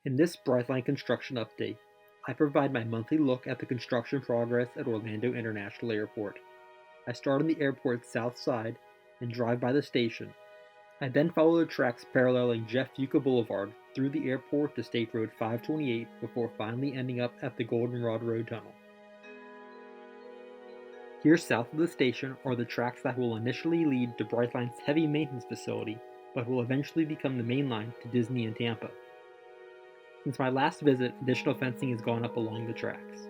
In this Brightline construction update, I provide my monthly look at the construction progress at Orlando International Airport. I start on the airport's south side and drive by the station. I then follow the tracks paralleling Jeff Yucca Boulevard through the airport to State Road 528 before finally ending up at the Goldenrod Road Tunnel. Here south of the station are the tracks that will initially lead to Brightline's heavy maintenance facility, but will eventually become the main line to Disney and Tampa. Since my last visit, additional fencing has gone up along the tracks.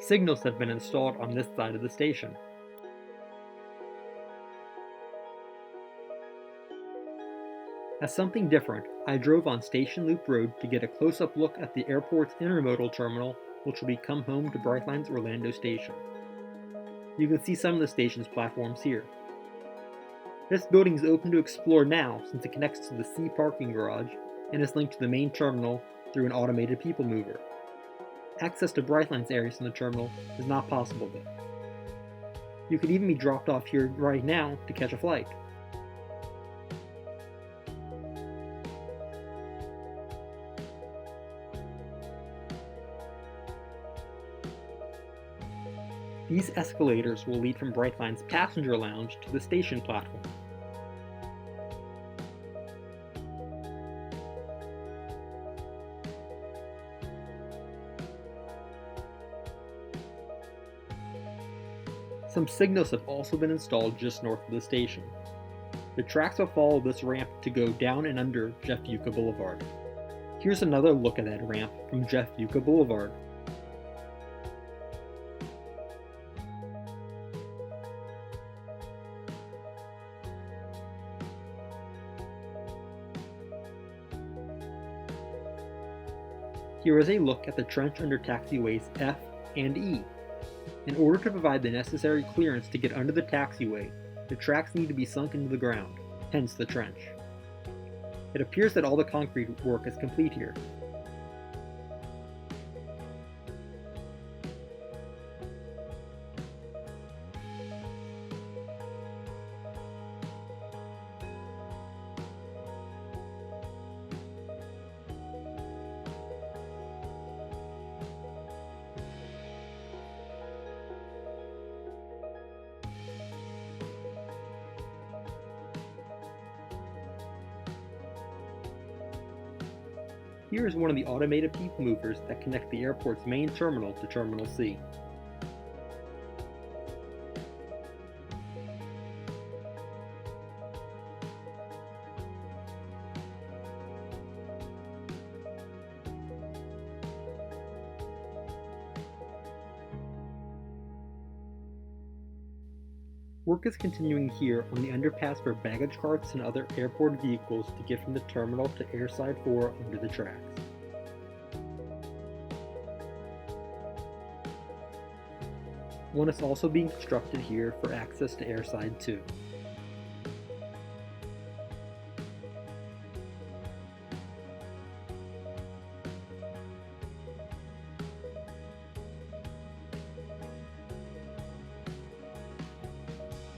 Signals have been installed on this side of the station. As something different, I drove on Station Loop Road to get a close-up look at the airport's intermodal terminal, which will become home to Brightline's Orlando Station. You can see some of the station's platforms here. This building is open to explore now since it connects to the C parking garage and is linked to the main terminal through an automated people mover. Access to Brightline's areas in the terminal is not possible though. You could even be dropped off here right now to catch a flight. These escalators will lead from Brightline's passenger lounge to the station platform. Some signals have also been installed just north of the station. The tracks will follow this ramp to go down and under Jeff Yucca Boulevard. Here's another look at that ramp from Jeff Yucca Boulevard. Here is a look at the trench under taxiways F and E. In order to provide the necessary clearance to get under the taxiway, the tracks need to be sunk into the ground, hence the trench. It appears that all the concrete work is complete here. Here is one of the automated people movers that connect the airport's main terminal to Terminal C. Work is continuing here on the underpass for baggage carts and other airport vehicles to get from the terminal to Airside 4 under the tracks. One is also being constructed here for access to Airside 2.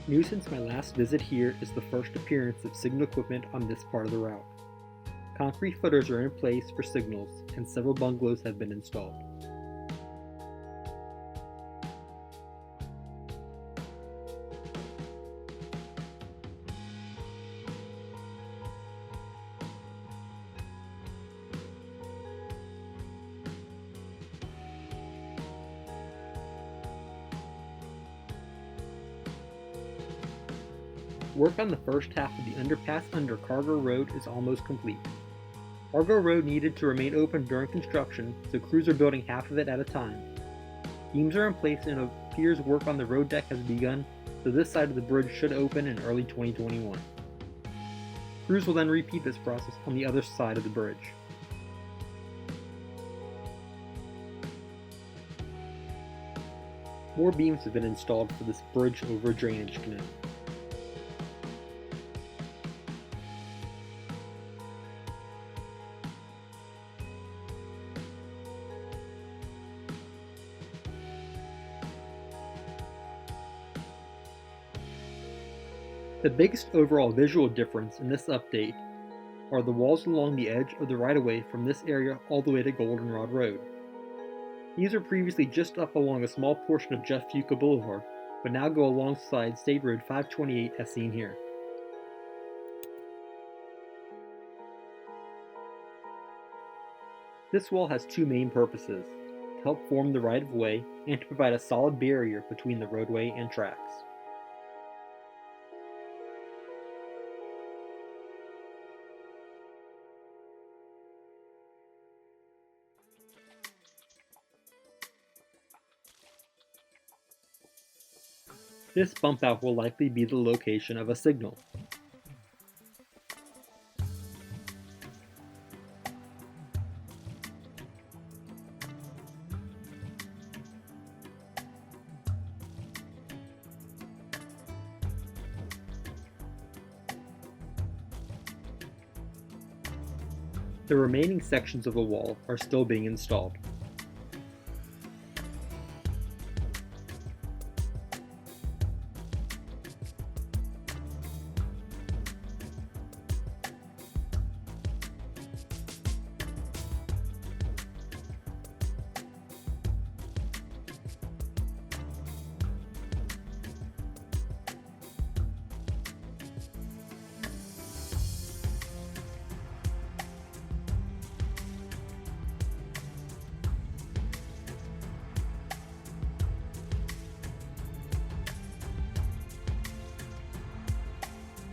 New since my last visit here is the first appearance of signal equipment on this part of the route. Concrete footers are in place for signals and several bungalows have been installed. Work on the first half of the underpass under Cargo Road is almost complete. Cargo Road needed to remain open during construction, so crews are building half of it at a time. Beams are in place and it appears work on the road deck has begun, so this side of the bridge should open in early 2021. Crews will then repeat this process on the other side of the bridge. More beams have been installed for this bridge over a drainage canal. The biggest overall visual difference in this update are the walls along the edge of the right-of-way from this area all the way to Goldenrod Road. These were previously just up along a small portion of Jeff Fuca Boulevard, but now go alongside State Road 528 as seen here. This wall has two main purposes: to help form the right-of-way and to provide a solid barrier between the roadway and tracks. This bump out will likely be the location of a signal. The remaining sections of the wall are still being installed.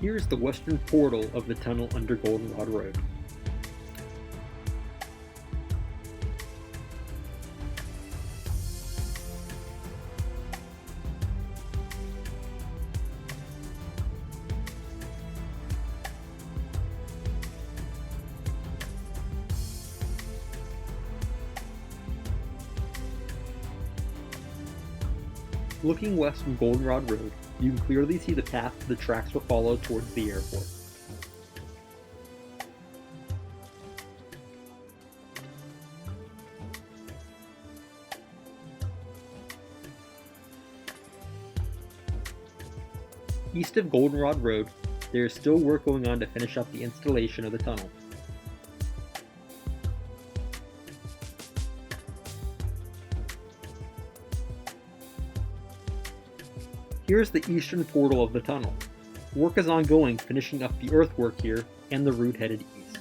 Here is the western portal of the tunnel under Goldenrod Road. Looking west from Goldenrod Road, you can clearly see the path the tracks will follow towards the airport. East of Goldenrod Road, there is still work going on to finish up the installation of the tunnel. Here is the eastern portal of the tunnel. Work is ongoing finishing up the earthwork here and the route headed east.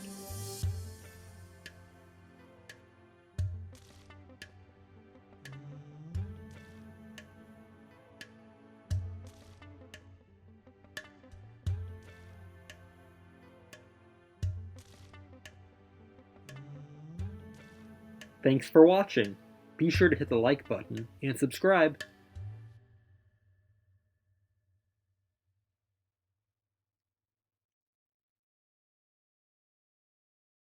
Thanks for watching. Be sure to hit the like button and subscribe.